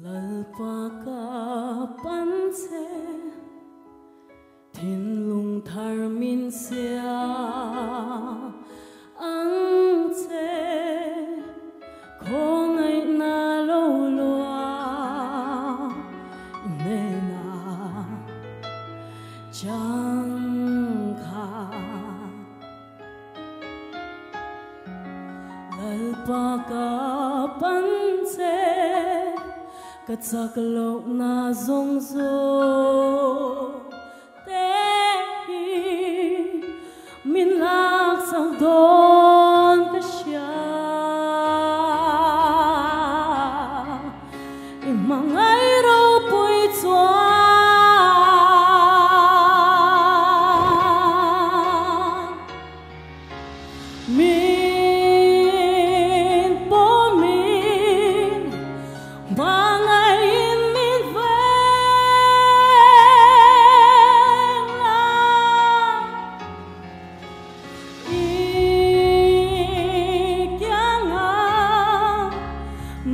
lalpa panse thiên lung thar min sia ang che khong ai na lo lua ne na chang kha lalpa ka panse katsak lo na zong zo te hi min lak sang don ka sha imangai ro pui chua min po min mangai min vela ikyanga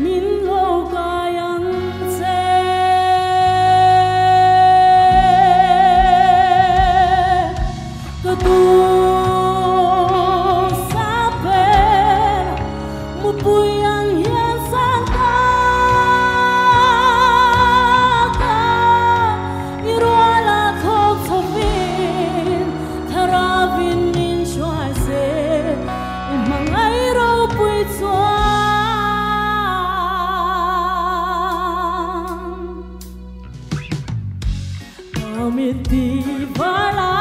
min lo kayang se katu puyang hian sang ta ka irwala thok thopin tharavin nin shwai se mangai ro pui chuan kamiti vala